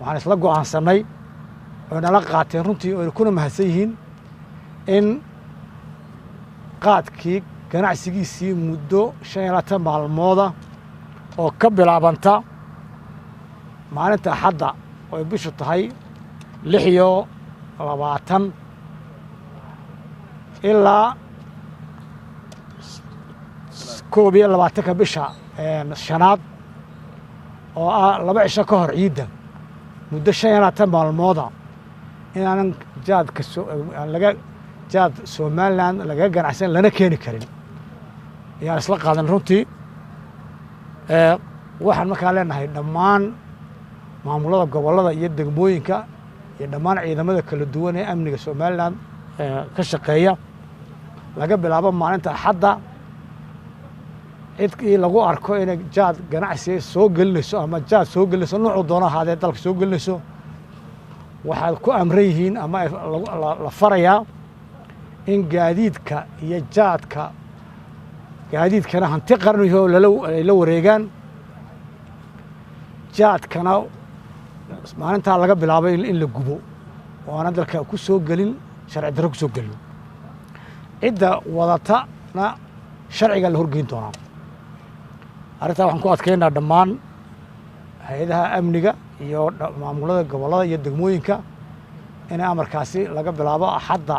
waxaan isla go'aansanay oo nala qaateen runtii oo kuna mahadsan yihiin in qaadkii ganacsigiisii muddo 5 maalmooda oo ka bilaabanta maalinta Axadda oo bishu tahay 26 ilaa 22 bisha shanaad oo ah 2 cisho ka hor ciidda muddo 5 maalmooda inaanan jaadka jaad Somaliland laga ganacsan lana keeni karin ayaan isla qaadan runtii waxaan markaa leenahay dhammaan maamulada gobolada iyo degmooyinka iyo dhammaan ciidamada kala duwan ee amniga Somaliland ka shaqeeya laga bilaabo maalinta Axadda cidkii lagu arko inay jaad ganacsi soo gelinayso ama jaad soo gelinayso nooc doona haadee dalka soo gelinayso waxaad ku amran yihiin ama la farayaa in gaadiidka iyo jaadka gaadiidkana hanti qarniyo la wareegaan jaadkana maalinta laga bilaabo in la gubo oo aan dalka ku soo gelin sharci darro ku soo gelin cidda wadatana sharciga la horgeyn doonaa arrintaa waxaan ku adkeynaa dhammaan hay'adaha amniga iyo maamulada gobolada iyo degmooyinka in amarkaasi laga bilaabo Axadda